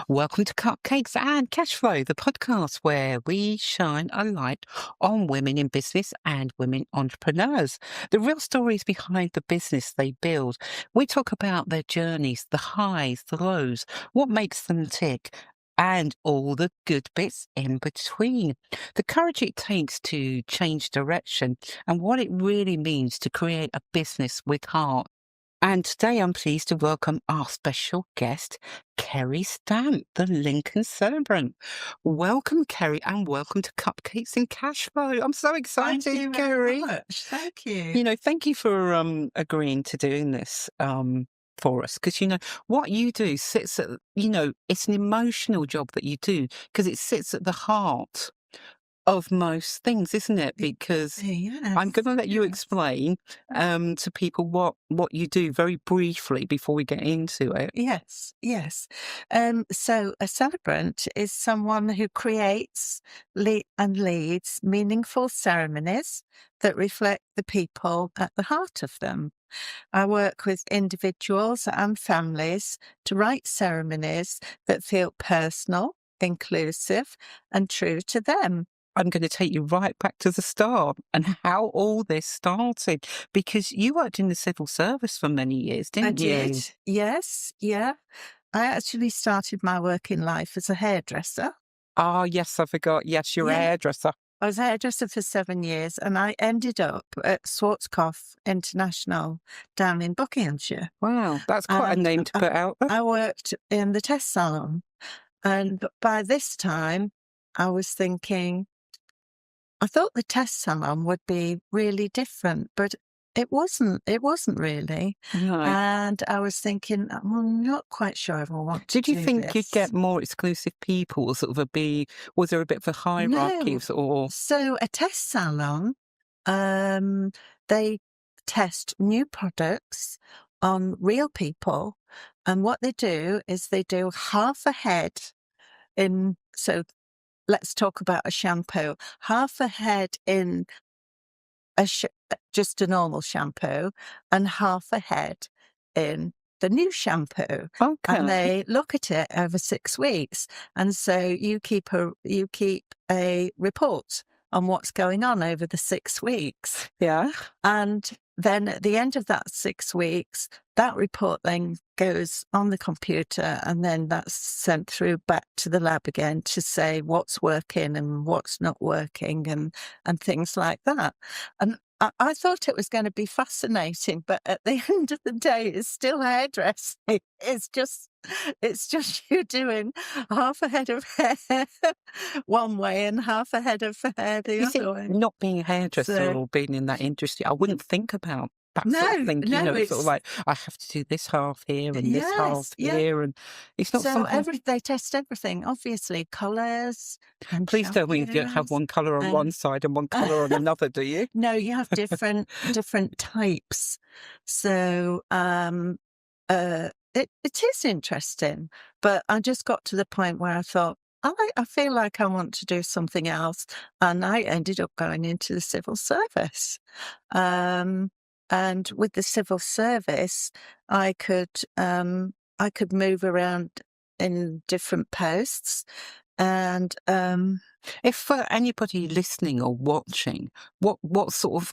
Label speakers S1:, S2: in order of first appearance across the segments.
S1: Welcome to Cupcakes and Cashflow, the podcast where we shine a light on women in business and women entrepreneurs. The real stories behind the business they build. We talk about their journeys, the highs, the lows, what makes them tick, and all the good bits in between. The courage it takes to change direction and what it really means to create a business with heart. And today I'm pleased to welcome our special guest, Kerry Stamp, the Lincoln Celebrant. Welcome, Kerry, and welcome to Cupcakes and Cashflow. I'm so excited,
S2: Thank you
S1: Kerry.
S2: very much. Thank you.
S1: Thank you for agreeing to doing this for us, because what you do sits at it's an emotional job that you do because it sits at the heart of most things, isn't it? Because I'm going to let you explain to people what you do very briefly before we get into it.
S2: Yes. So a celebrant is someone who creates and leads meaningful ceremonies that reflect the people at the heart of them. I work with individuals and families to write ceremonies that feel personal, inclusive, and true to them.
S1: I'm going to take you right back to the start and how all this started, because you worked in the civil service for many years, didn't you?
S2: I did. Yes. Yeah. I actually started my working life as a hairdresser.
S1: Oh, yes, I forgot. Yes, you're a hairdresser.
S2: I was a hairdresser for 7 years and I ended up at Schwarzkopf International down in Buckinghamshire.
S1: Wow, that's quite a name to put out there.
S2: I worked in the test salon, and by this time I was thinking, I thought the test salon would be really different, but it wasn't really.
S1: No.
S2: And I was thinking, I'm not quite sure if I want to
S1: Did you
S2: do
S1: think
S2: this.
S1: you'd get more exclusive people, or was there a bit of a hierarchy?
S2: No. So a test salon, they test new products on real people. And what they do is they do half a head so let's talk about a shampoo, half a head in just a normal shampoo and half a head in the new shampoo.
S1: Okay.
S2: And they look at it over 6 weeks. And so you keep a report on what's going on over the 6 weeks.
S1: Yeah.
S2: And then at the end of that 6 weeks, that report then goes on the computer and then that's sent through back to the lab again to say what's working and what's not working and things like that. And I thought it was going to be fascinating, but at the end of the day, it's still hairdressing. It's just you doing half a head of hair one way and half a head of hair the other way.
S1: Not being a hairdresser or being in that industry, I wouldn't think about that sort of thing. It's sort of like, I have to do this half here and this half here, and it's not something.
S2: They test everything, obviously, colours.
S1: Please tell me you don't have one colour on one side and one colour on another, do you?
S2: No, you have different types. So it is interesting, but I just got to the point where I thought, I feel like I want to do something else, and I ended up going into the civil service. And with the civil service, I could move around in different posts. And
S1: if for anybody listening or watching, what sort of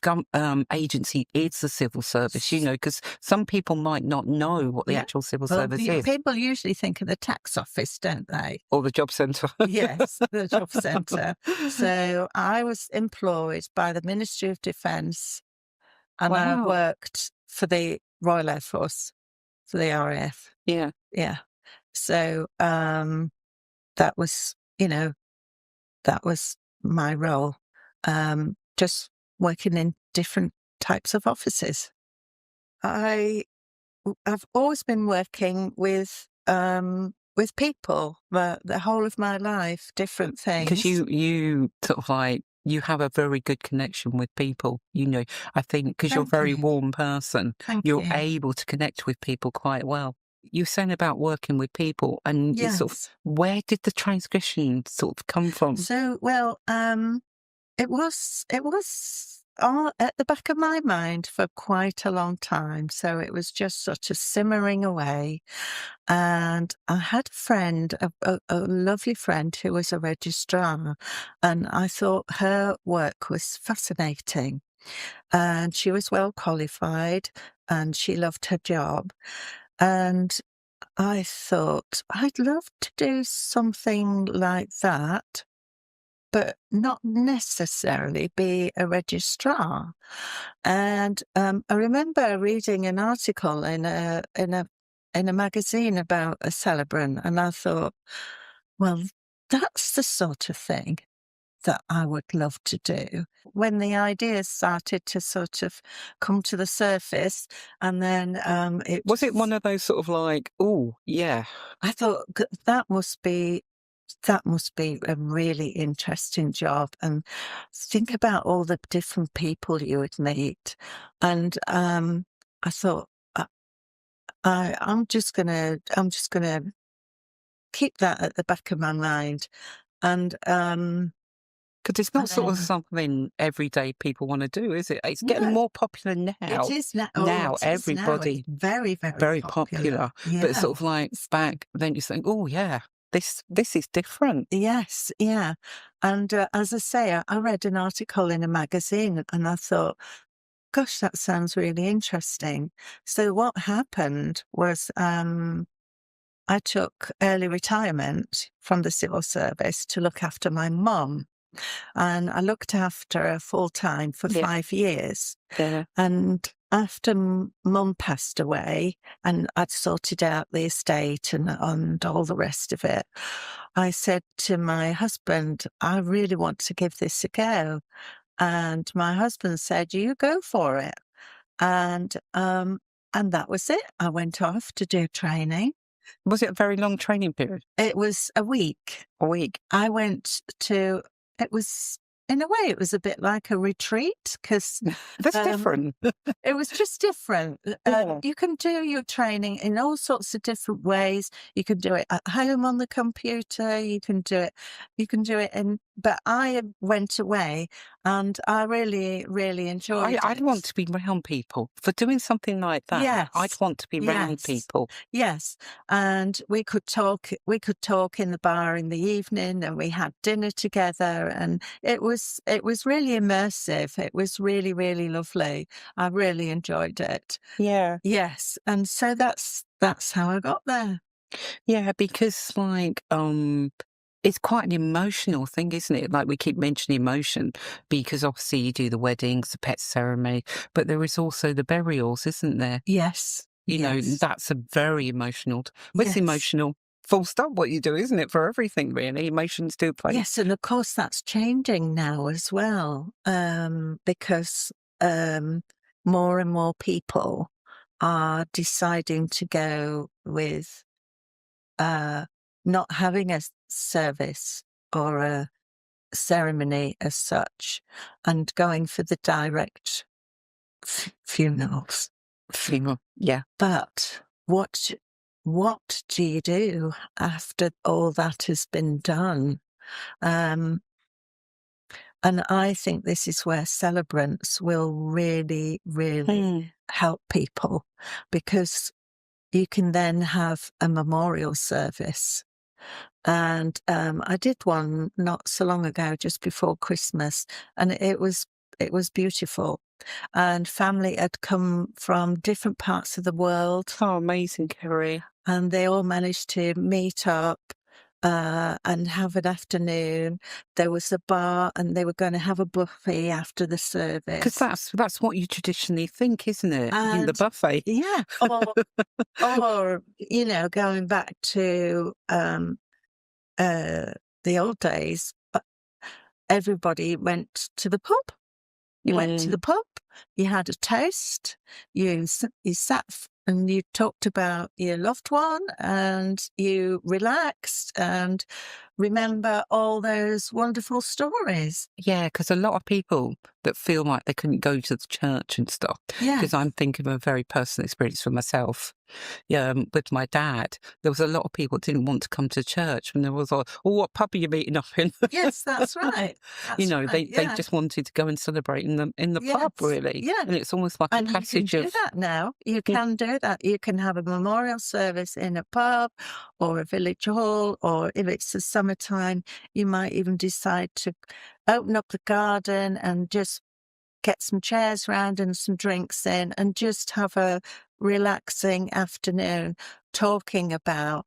S1: agency is the civil service? Because some people might not know what the actual civil service is.
S2: People usually think of the tax office, don't they?
S1: Or the job centre.
S2: Yes, the job centre. So I was employed by the Ministry of Defence, and I worked for the Royal Air Force, for the RAF.
S1: Yeah.
S2: So that was, that was my role, just working in different types of offices. I've always been working with with people, the whole of my life, different
S1: Because
S2: things.
S1: you sort of like, you have a very good connection with people, you know. I think because you're a
S2: Thank
S1: very
S2: you.
S1: warm person,
S2: Thank
S1: you're
S2: you.
S1: able to connect with people quite well. You were saying about working with people, and it's sort of,
S2: Yes.
S1: where did the transgression sort of come from?
S2: So, well, it was at the back of my mind for quite a long time. So it was just sort of simmering away. And I had a friend, a lovely friend who was a registrar, and I thought her work was fascinating. And she was well qualified and she loved her job. And I thought, I'd love to do something like that, but not necessarily be a registrar. And I remember reading an article in a magazine about a celebrant, and I thought, well, that's the sort of thing that I would love to do. When the ideas started to sort of come to the surface, and then it
S1: Was it one
S2: just,
S1: of those sort of like, oh, yeah,
S2: I thought that must be a really interesting job, and think about all the different people you would meet. And I thought, I'm just gonna keep that at the back of my mind. And
S1: because it's not sort of something everyday people want to do, is it? It's getting
S2: no,
S1: more popular
S2: it
S1: now.
S2: is now. Oh,
S1: Now
S2: it is now. It's
S1: everybody
S2: very, very
S1: very
S2: popular.
S1: popular, but it's
S2: Yeah.
S1: sort of like back then you think, oh yeah, this is different.
S2: Yes, yeah. And as I say, I read an article in a magazine and I thought, gosh, that sounds really interesting. So what happened was I took early retirement from the civil service to look after my mum. And I looked after her full time for
S1: Yeah,
S2: 5 years.
S1: yeah.
S2: And after mum passed away and I'd sorted out the estate and all the rest of it, I said to my husband, I really want to give this a go. And my husband said, you go for it. And that was it. I went off to do training.
S1: Was it a very long training period?
S2: It was a week.
S1: A week?
S2: I went to it was in a way, it was a bit like a retreat because
S1: That's different.
S2: it was just different.
S1: Yeah.
S2: You can do your training in all sorts of different ways. You can do it at home on the computer. You can do it but I went away and I really, really enjoyed
S1: I'd want
S2: it.
S1: to be around people. For doing something like that, I'd
S2: Yes.
S1: want to be around
S2: Yes.
S1: people.
S2: Yes, and we could talk in the bar in the evening, and we had dinner together, and it was really immersive. It was really, really lovely. I really enjoyed it.
S1: Yeah.
S2: Yes, and so that's how I got there.
S1: Yeah, because like, it's quite an emotional thing, isn't it? Like we keep mentioning emotion because obviously you do the weddings, the pet ceremony, but there is also the burials, isn't there?
S2: Yes,
S1: You know,
S2: yes,
S1: that's a very emotional. Well, it's
S2: yes,
S1: emotional, full stop. What you do, isn't it? For everything, really, emotions do play.
S2: yes, and of course that's changing now as well, because more and more people are deciding to go with uh, not having a service or a ceremony as such, and going for the direct funerals.
S1: Funeral. Yeah.
S2: But what do you do after all that has been done? Um, and I think this is where celebrants will really, really
S1: Hmm.
S2: help people, because you can then have a memorial service. And I did one not so long ago, just before Christmas, and it was beautiful. And family had come from different parts of the world,
S1: Oh, amazing, Kerry.
S2: and they all managed to meet up and have an afternoon. There was a bar, and they were going to have a buffet after the
S1: Because
S2: service.
S1: that's what you traditionally think, isn't it? In the
S2: And
S1: buffet.
S2: yeah, or going back to uh, the old days, everybody went to the pub. You went to the
S1: Mm.
S2: pub, you had a toast, you sat and you talked about your loved one, and you relaxed and remember all those wonderful stories.
S1: Yeah, because a lot of people that feel like they couldn't go to the church and stuff, because
S2: Yes.
S1: I'm thinking of a very personal experience for myself. Yeah, with my dad, there was a lot of people that didn't want to come to church, and there was like, "Oh, what pub are you meeting up in?"
S2: Yes, that's right.
S1: You
S2: That's
S1: know,
S2: right.
S1: they
S2: Yeah.
S1: just wanted to go and celebrate in the pub,
S2: Yes.
S1: really,
S2: Yeah.
S1: and it's almost like a
S2: And you can
S1: passage
S2: do
S1: of
S2: that now. You
S1: yeah,
S2: can do that. You can have a memorial service in a pub or a village hall, or if it's the summertime, you might even decide to open up the garden and just get some chairs round and some drinks in and just have a relaxing afternoon talking about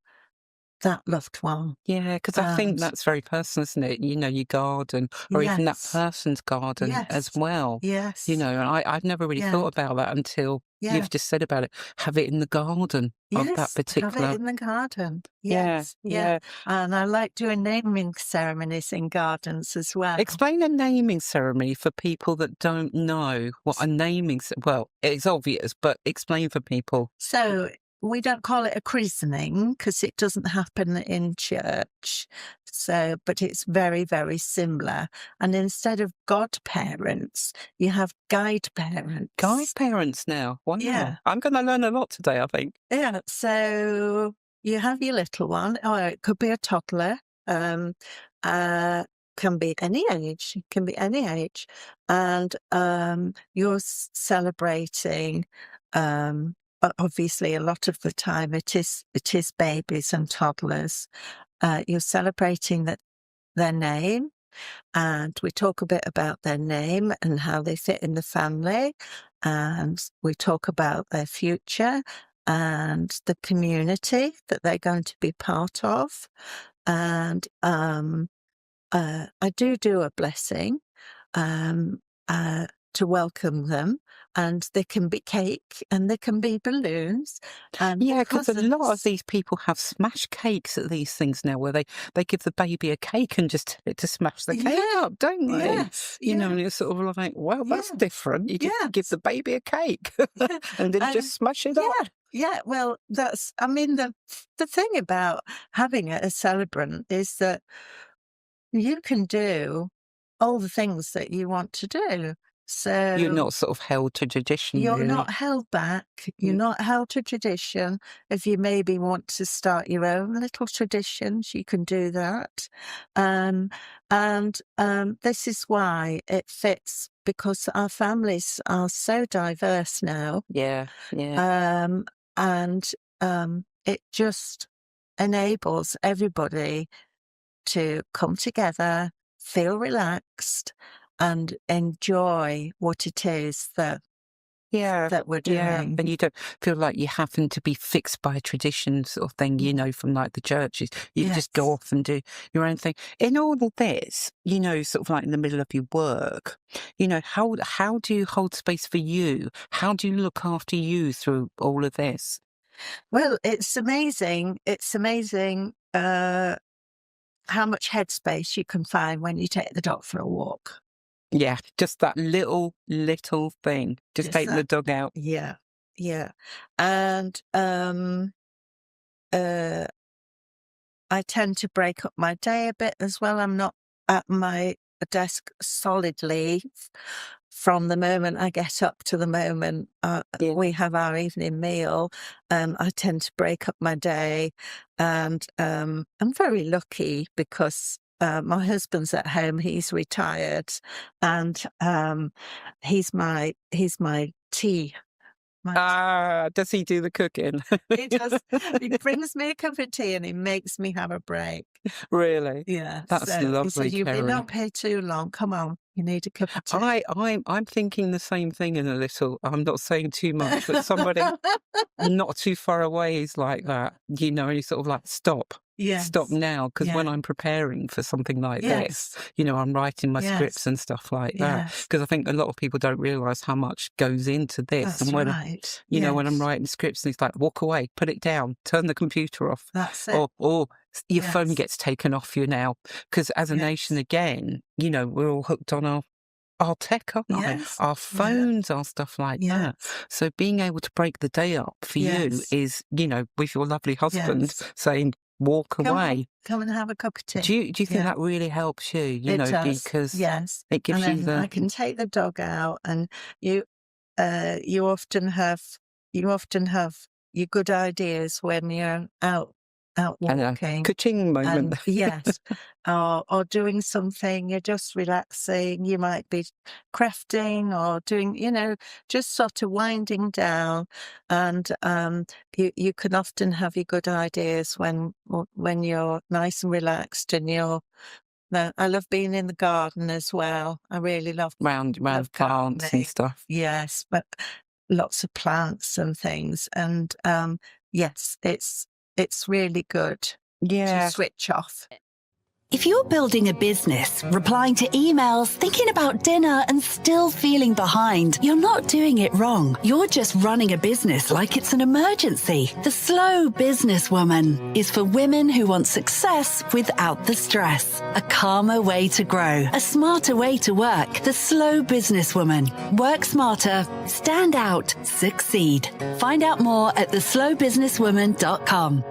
S2: that loved one.
S1: yeah, because I think
S2: And
S1: that's very personal, isn't it? You know, your garden, or even that
S2: yes,
S1: person's garden as
S2: yes,
S1: well. You
S2: yes,
S1: know, and I've never really
S2: yeah,
S1: thought about that until
S2: yeah.
S1: you've just said about it. Have it in the garden of that
S2: Yes, have it
S1: particular.
S2: in the garden.
S1: Yeah,
S2: Yes, yeah.
S1: yeah.
S2: And I like doing naming ceremonies in gardens as well.
S1: Explain a naming ceremony for people that don't know what a naming. Well, it's obvious, but explain for people.
S2: So we don't call it a christening because it doesn't happen in church. So, but it's very, very similar. And instead of godparents, you have guide
S1: Guide
S2: parents.
S1: parents now. Wow,
S2: Yeah.
S1: I'm going to learn a lot today, I think.
S2: Yeah. So you have your little one, or it could be a toddler. Um, uh, can be any age. Can be any age, and you're celebrating. Obviously, a lot of the time it is babies and toddlers. You're celebrating that their name, and we talk a bit about their name and how they fit in the family, and we talk about their future and the community that they're going to be part of. And I do a blessing um, to welcome them, and there can be cake and there can be balloons, and
S1: Yeah, because a lot of
S2: presents.
S1: these people have smash cakes at these things now, where they give the baby a cake and just tell it to smash the cake
S2: Yeah.
S1: up, don't they?
S2: Yes.
S1: You know,
S2: Yeah.
S1: and it's sort of like, well, that's
S2: Yes.
S1: different. You just give
S2: Yes.
S1: the baby a cake
S2: Yeah.
S1: and then
S2: And
S1: just smash it up.
S2: yeah. Yeah. Well, I mean, the thing about having a celebrant is that you can do all the things that you want to do.
S1: You're
S2: So
S1: not sort of held to tradition,
S2: you're
S1: really.
S2: not held back. You're
S1: Mm.
S2: not held to tradition. If you maybe want to start your own little traditions, you can do that. Um, and this is why it fits because our families are so diverse now.
S1: Yeah, yeah.
S2: Um, and it just enables everybody to come together, feel relaxed, and enjoy what it is
S1: Yeah,
S2: that we're
S1: yeah,
S2: doing.
S1: and you don't feel like you're having to be fixed by a tradition sort of thing, you know, from like the churches. You can just go
S2: Yes.
S1: off and do your own thing. In all of this, you know, sort of like in the middle of your work, you know, how do you hold space for you? How do you look after you through all of this?
S2: Well, it's amazing. It's amazing how much headspace you can find when you take the dog for a walk.
S1: Yeah, just that little thing. Just
S2: Just
S1: taking the
S2: that.
S1: dog out.
S2: Yeah. Yeah. And uh, I tend to break up my day a bit as well. I'm not at my desk solidly from the moment I get up to the moment
S1: Yeah.
S2: we have our evening meal. I tend to break up my day, and I'm very lucky because my husband's at home. He's retired, and he's my tea. My
S1: Ah, does he do the cooking?
S2: He does. He brings me a cup of tea and he makes me have a break.
S1: Really?
S2: Yeah.
S1: That's
S2: So he
S1: lovely,
S2: says, "You've been
S1: Kerry.
S2: up here too long. Come on, you need a cup of tea."
S1: I'm thinking the same thing in a little. I'm not saying too much, but somebody not too far away is like that, you know, and you sort of like stop
S2: Yes.
S1: now, because when
S2: Yeah.
S1: I'm preparing for something like this,
S2: Yes.
S1: you know, I'm writing my scripts
S2: Yes.
S1: and stuff like that.
S2: Yes.
S1: Because I think a lot of people don't realise how much goes into this.
S2: That's
S1: And when
S2: right.
S1: you know, when I'm
S2: Yes.
S1: writing scripts, and it's like, walk away, put it down, turn the computer off,
S2: That's it.
S1: or your phone
S2: Yes.
S1: gets taken off you now. Because as a nation,
S2: Yes.
S1: again, you know, we're all hooked on our our tech, aren't they?
S2: Yes.
S1: Our
S2: Yeah.
S1: phones are stuff like that.
S2: Yes.
S1: So being able to break the day up for you
S2: Yes.
S1: is, with your lovely husband
S2: Yes.
S1: saying, walk away.
S2: Come and have a cup of tea.
S1: Do you think
S2: Yeah.
S1: that really helps you,
S2: It does.
S1: because
S2: Yes.
S1: it
S2: And
S1: gives you
S2: then I
S1: the
S2: can take the dog out, and you you often have your good ideas when you're out
S1: I know,
S2: walking.
S1: ka-ching moment?
S2: And yes, or doing something, you're just relaxing. You might be crafting or doing, just sort of winding down. And you can often have your good ideas when you're nice and relaxed, and you're. No, I love being in the garden as well. I really
S1: round
S2: love
S1: plants and
S2: gardening.
S1: stuff.
S2: Yes, but lots of plants and things. And yes, it's really good to
S1: Yeah.
S2: switch off.
S3: If you're building a business, replying to emails, thinking about dinner, and still feeling behind, you're not doing it wrong. You're just running a business like it's an emergency. The Slow Businesswoman is for women who want success without the stress. A calmer way to grow, a smarter way to work. The Slow Businesswoman. Work smarter, stand out, succeed. Find out more at theslowbusinesswoman.com.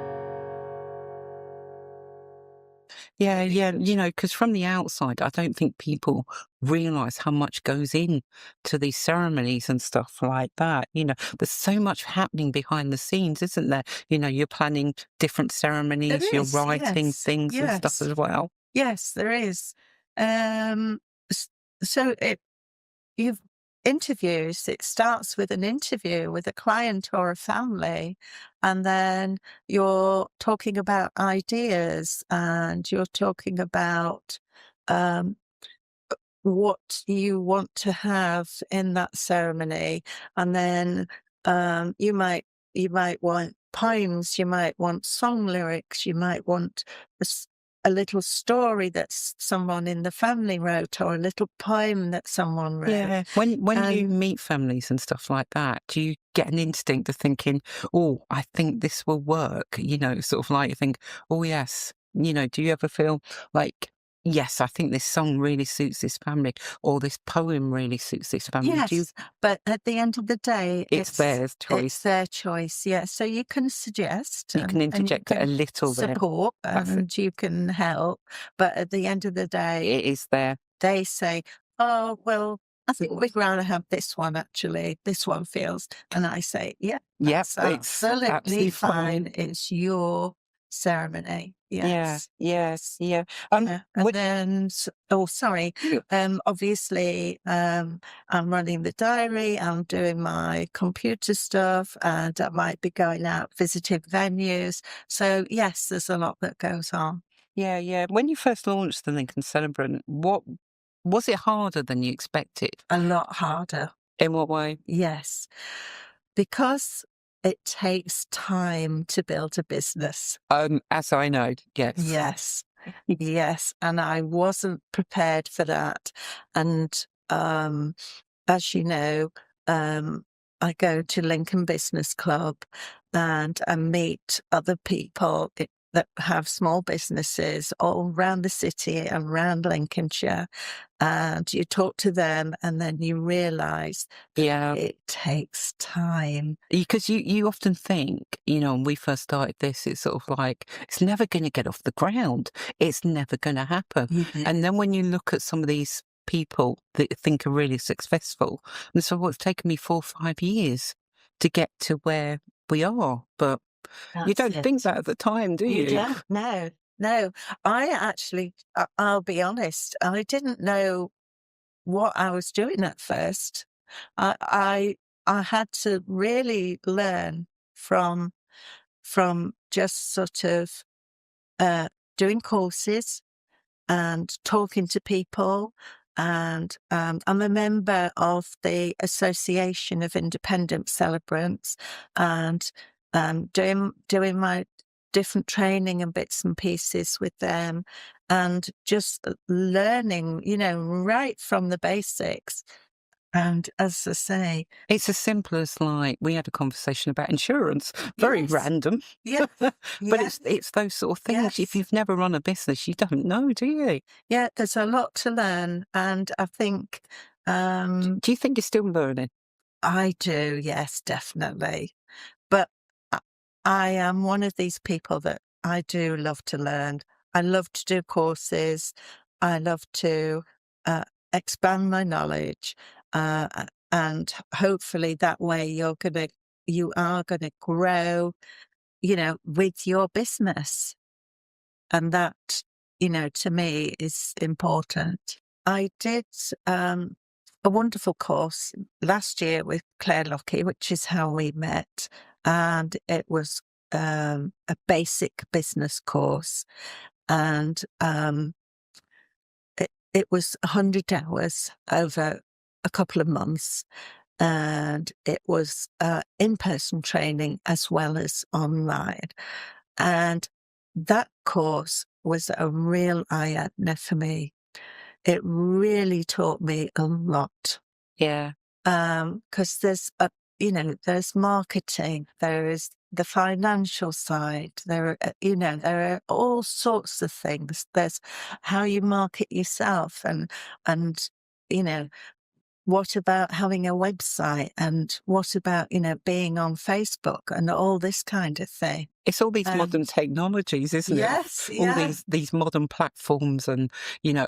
S1: Yeah, because from the outside, I don't think people realise how much goes in to these ceremonies and stuff like that. There's so much happening behind the scenes, isn't there? You're planning different ceremonies,
S2: There
S1: you're
S2: is,
S1: writing
S2: yes,
S1: things and stuff
S2: yes,
S1: as well.
S2: yes, there is. Um, s- so you've interviews. It starts with an interview with a client or a family, and then you're talking about ideas, and you're talking about um, what you want to have in that ceremony. And then you might want poems, you might want song lyrics, you might want a little story that someone in the family wrote, or a little poem that someone wrote.
S1: Yeah. When you
S2: And
S1: meet families and stuff like that, do you get an instinct of thinking, oh, I think this will work? Sort of like you think, oh, yes. Do you ever feel like, yes, I think this song really suits this family, or this poem really suits this family?
S2: yes, but at the end of the day,
S1: It's their
S2: it's
S1: choice.
S2: their choice. Yeah, so you can suggest,
S1: You can
S2: and you
S1: interject it a
S2: can
S1: little bit.
S2: support,
S1: That's it.
S2: and you can help. But at the end of the day,
S1: It is there.
S2: they say, "Oh, well, I think we'd rather have this one. Actually, this one feels." And I say, "Yeah,
S1: Yep,
S2: that's
S1: it's
S2: absolutely
S1: absolutely
S2: fine.
S1: fine.
S2: It's your ceremony."
S1: Yeah,
S2: Yes,
S1: yeah,
S2: yes.
S1: yeah.
S2: Yeah, and
S1: Would
S2: then oh, sorry. Obviously, I'm running the diary, I'm doing my computer stuff, and I might be going out visiting venues. So yes, there's a lot that goes on.
S1: yeah. When you first launched the Lincoln Celebrant, what was it harder than you expected?
S2: A lot harder.
S1: In what way?
S2: Yes, because it takes time to build a business.
S1: As I know, yes.
S2: Yes. Yes, and I wasn't prepared for that. And as you know, I go to Lincoln Business Club, and I meet other people that have small businesses all around the city and around Lincolnshire. And you talk to them, and then you realise that
S1: Yeah,
S2: it takes time.
S1: because you often think, when we first started this, it's sort of like, it's never going to get off the ground. It's never going to happen.
S2: Yeah.
S1: And then when you look at some of these people that you think are really successful, and so, well, it's taken me 4 or 5 years to get to where we are. But you
S2: That's
S1: don't think
S2: it.
S1: that at the time, do
S2: You
S1: you?
S2: don't? No, no. I actually, I'll be honest, I didn't know what I was doing at first. I I I had to really learn from just sort of uh, doing courses and talking to people. And I'm a member of the Association of Independent Celebrants, and doing my different training and bits and pieces with them, and just learning, right from the basics. And as I say,
S1: It's as simple as, like, we had a conversation about insurance, very
S2: yes,
S1: random.
S2: yeah,
S1: But
S2: yeah,
S1: it's those sort of things. If
S2: yes.
S1: you've never run a business, you don't know, do you?
S2: Yeah, there's a lot to learn, and I think
S1: Do you think you're still learning?
S2: I do, yes, definitely. But I I am one of these people that I do love to learn. I love to do courses. I love to expand my knowledge, and hopefully that way you are gonna grow, with your business, and that, to me is important. I did a wonderful course last year with Claire Lockey, which is how we met, and it was a basic business course, and it was 100 hours over a couple of months, and it was in-person training as well as online. And that course was a real eye-opener for me. It really taught me a lot.
S1: Yeah.
S2: 'Cause there's marketing, there is the financial side, there are all sorts of things. There's how you market yourself and, you know, what about having a website, and what about, being on Facebook and all this kind of thing.
S1: It's all these modern
S2: And
S1: technologies, isn't it?
S2: yes,
S1: All
S2: yeah.
S1: these modern platforms and,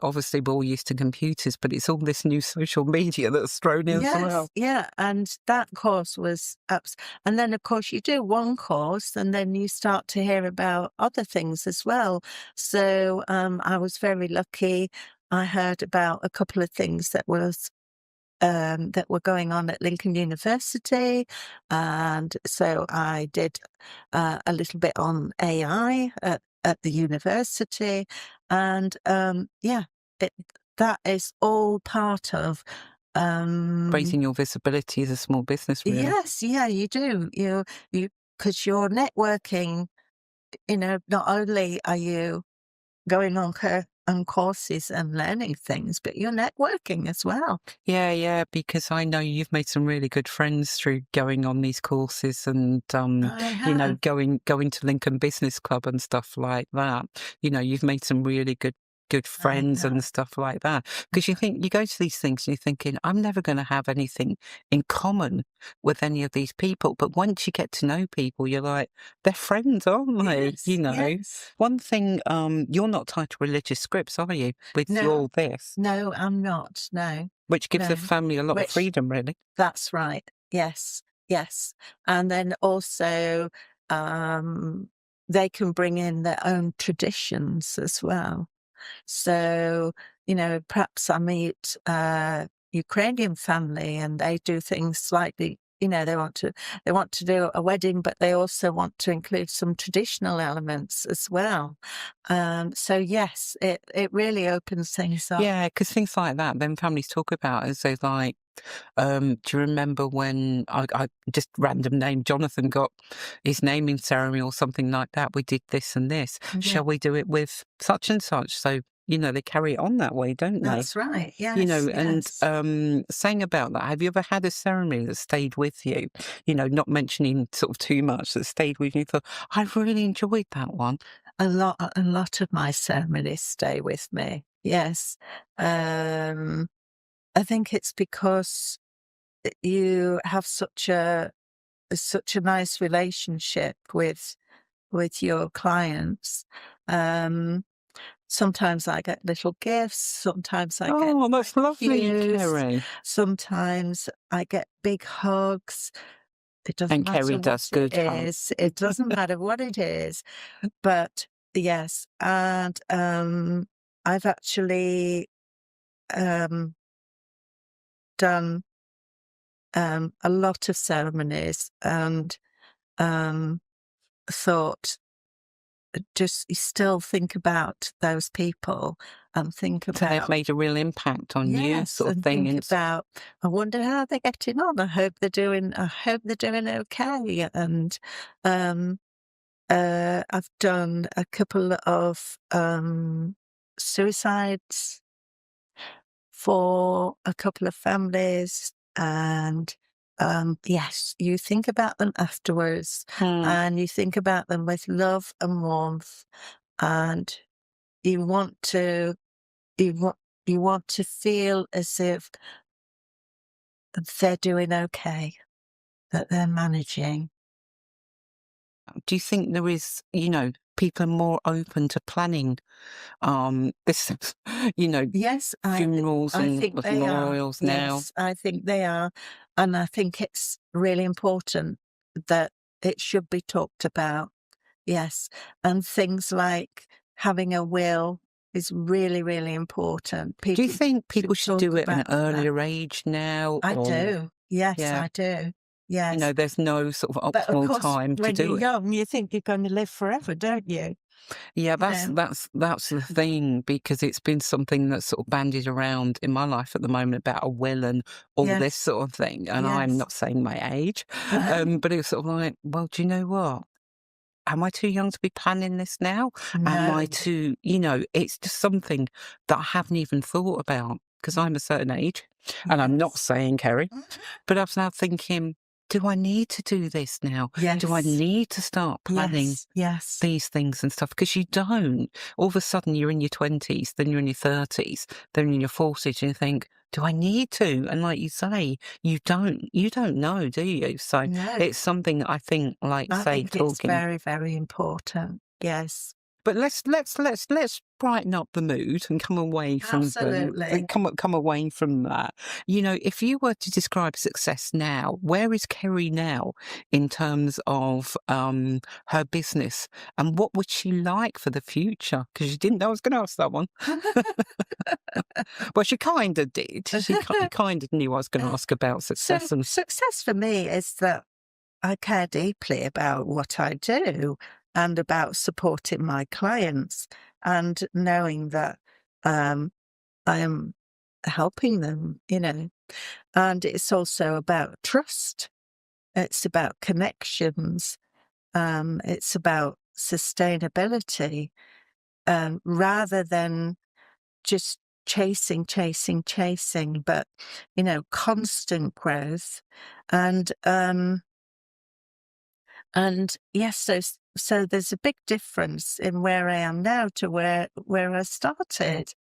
S1: obviously we're all used to computers, but it's all this new social media that's thrown in as
S2: Yes,
S1: well.
S2: yeah, and that course was and then, of course, you do one course, and then you start to hear about other things as well. So, I was very lucky. I heard about a couple of things that were going on at Lincoln University, and so I did a little bit on AI at the university, and yeah, it, that is all part of
S1: Raising your visibility as a small business, really.
S2: yes, yeah, you do. Because you're networking, not only are you going on courses and learning things, but you're networking as well.
S1: Yeah, yeah, because I know you've made some really good friends through going on these courses and
S2: I have.
S1: going to Lincoln Business Club and stuff like that. You've made some really good
S2: I
S1: friends and
S2: have.
S1: stuff like that. Because you go to these things and you're thinking, I'm never going to have anything in common with any of these people. But once you get to know people, you're like, they're friends, aren't they?
S2: Yes, yes.
S1: One thing, you're not tied to religious scripts, are you, with
S2: No,
S1: all this?
S2: no, I'm not. No,
S1: Which gives the
S2: no.
S1: family a lot of
S2: Which
S1: freedom, really.
S2: That's right. Yes, yes. And then also, um, they can bring in their own traditions as well. So, perhaps I meet a Ukrainian family and they do things slightly, they want to do a wedding, but they also want to include some traditional elements as well. So yes, it really opens things up.
S1: Yeah, because things like that, then families talk about as though like, do you remember when I just random name, Jonathan got his naming ceremony or something like that? We did this and this.
S2: Yeah,
S1: Shall we do it with such and such? So, they carry it on that way, don't they?
S2: that's right. Yes,
S1: And
S2: yes.
S1: saying about that, have you ever had a ceremony that stayed with you? Not mentioning sort of too much, that stayed with you and thought, I really enjoyed that one.
S2: A lot of my ceremonies stay with me. Yes. Um, I think it's because you have such a nice relationship with your clients. Um, Sometimes I get little gifts, sometimes I get
S1: Oh, that's lovely,
S2: views,
S1: Kerry.
S2: sometimes I get big hugs. It doesn't
S1: And
S2: matter
S1: Kerry
S2: what
S1: does
S2: it
S1: good hugs.
S2: is. It doesn't matter what it is. But yes, and, I've actually, um, done, a lot of ceremonies and, um, thought, just you still think about those people and think
S1: So they've
S2: about
S1: made a real impact on you,
S2: yes,
S1: sort of
S2: and
S1: thing.
S2: think
S1: And
S2: about, I wonder how they're getting on. I hope they're doing okay. And, um I've done a couple of, suicides for a couple of families, and, yes, you think about them afterwards,
S1: mm,
S2: and you think about them with love and warmth, and you want to you want you want to feel as if they're doing okay, that they're managing.
S1: Do you think there is, people are more open to planning, this,
S2: Yes,
S1: funerals
S2: I
S1: and
S2: think they are.
S1: memorials now?
S2: Yes, I think they are. And I think it's really important that it should be talked about. Yes. And things like having a will is really, really important.
S1: Do you
S2: People
S1: think people should
S2: talk
S1: do it at an
S2: about that.
S1: earlier age now?
S2: I
S1: Or,
S2: do. Yes,
S1: yeah,
S2: I do. Yes.
S1: there's no sort of
S2: But of
S1: optimal
S2: course,
S1: time to
S2: when you're
S1: do it.
S2: young, you think you're going to live forever, don't you?
S1: Yeah,
S2: You
S1: that's
S2: know?
S1: that's the thing, because it's been something that's sort of bandied around in my life at the moment about a will and all this
S2: Yes.
S1: sort of thing. And I'm
S2: Yes.
S1: not saying my age, but it was sort of like, well, do you know what? Am I too young to be planning this now? Am I
S2: No.
S1: too, it's just something that I haven't even thought about because I'm a certain age, and I'm not
S2: Yes.
S1: saying, Kerry,
S2: Mhm.
S1: but I was now thinking, do I need to do this now? Do I
S2: Yes.
S1: need to start planning
S2: Yes. Yes.
S1: these things and stuff? Because you don't. All of a sudden, you're in your 20s, then you're in your 30s, then you're in your 40s, and you think, do I need to? And like you say, you don't know, do you? So
S2: No.
S1: it's something that I think, like
S2: I
S1: say,
S2: think it's
S1: talking.
S2: very, very important. Yes.
S1: But let's brighten up the mood and come away from
S2: Absolutely.
S1: come away from that. If you were to describe success now, where is Kerry now in terms of her business, and what would she like for the future? Because you didn't know I was going to ask that one. Well, she kind of did. She kind of knew I was going to ask about
S2: So
S1: success. And
S2: success for me is that I care deeply about what I do and about supporting my clients and knowing that I am helping them, And it's also about trust. It's about connections. It's about sustainability, rather than just chasing, but, constant growth. And, yes, so there's a big difference in where I am now to where I started.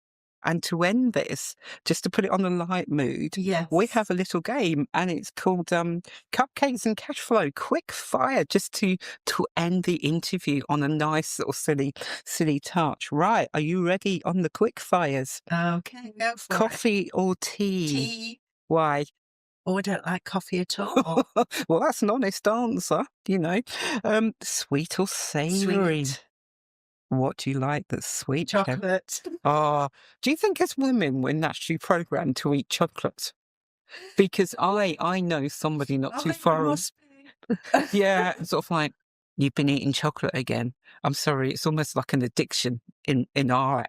S1: And to end this, just to put it on a light mood,
S2: Yes.
S1: we have a little game, and it's called Cupcakes and Cashflow, quick fire, just to end the interview on a nice little silly touch. Right, are you ready on the quick fires?
S2: Okay, go for it.
S1: Coffee or tea?
S2: Tea.
S1: Why?
S2: Oh, I don't like coffee at all.
S1: Well, that's an honest answer, Sweet or savoury?
S2: Sweet.
S1: What do you like that's sweet, Kev?
S2: Chocolate.
S1: Oh, do you think as women we're naturally programmed to eat chocolate? Because I know somebody not too far.
S2: Must be.
S1: Yeah, sort of like, you've been eating chocolate again. I'm sorry, it's almost like an addiction in our,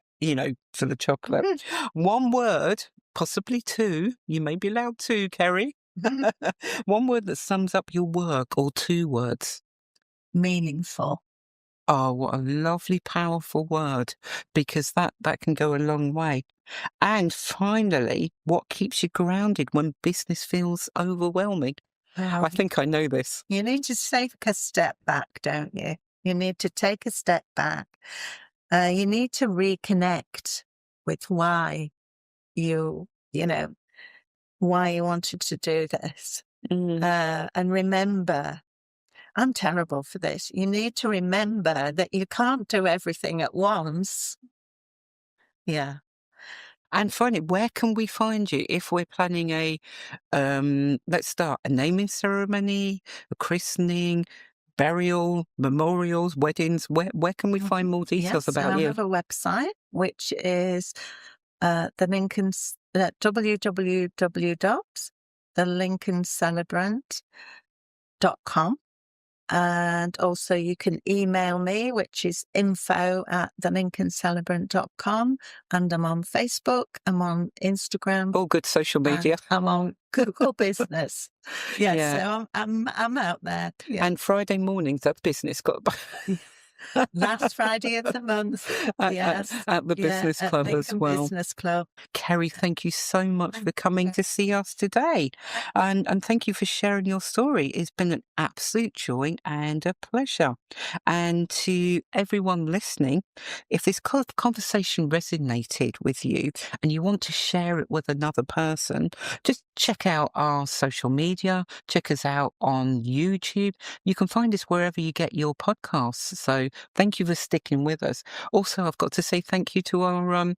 S1: for the chocolate. One word, possibly two. You may be allowed two, Kerry. One word that sums up your work, or two words.
S2: Meaningful.
S1: Oh, what a lovely, powerful word, because that can go a long way. And finally, what keeps you grounded when business feels overwhelming? I think I know this.
S2: You need to take a step back, don't you? You need to take a step back. You need to reconnect with why why you wanted to do this. And remember, I'm terrible for this. You need to remember that you can't do everything at once. Yeah.
S1: And finally, where can we find you if we're planning let's start, a naming ceremony, a christening, burial, memorials, weddings? Where can we find more details
S2: Yes,
S1: about
S2: I
S1: you?
S2: have a website, which is the Lincoln's www.thelincolncelebrant.com. And also you can email me, which is info@thelincolncelebrant.com. And I'm on Facebook, I'm on Instagram.
S1: All good social media.
S2: I'm on Google Business. Yes,
S1: Yeah.
S2: so I'm out there. Yeah.
S1: And Friday mornings, that business got.
S2: Last Friday of the month. Yes.
S1: At the business
S2: at
S1: club as
S2: Lincoln
S1: well.
S2: Business Club.
S1: Kerry, thank you so much for coming
S2: you.
S1: to see us today. And thank you for sharing your story. It's been an absolute joy and a pleasure. And to everyone listening, if this conversation resonated with you and you want to share it with another person, just check out our social media, check us out on YouTube. You can find us wherever you get your podcasts. So thank you for sticking with us. Also, I've got to say thank you to our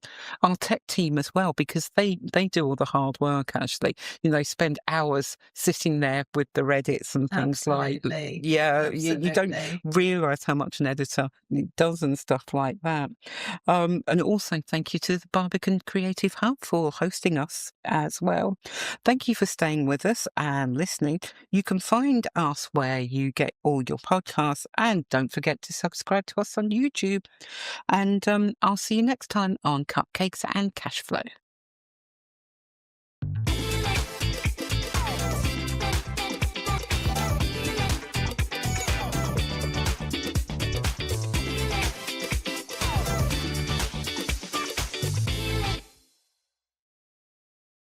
S1: tech team as well, because they do all the hard work. Actually, they spend hours sitting there with the Reddits and things
S2: Absolutely.
S1: you don't realize how much an editor does and stuff like that. And also thank you to the Barbican Creative Hub for hosting us as well. Thank you for staying with us and listening. You can find us where you get all your podcasts, and don't forget to subscribe to us on YouTube. And I'll see you next time on Cupcakes and Cashflow.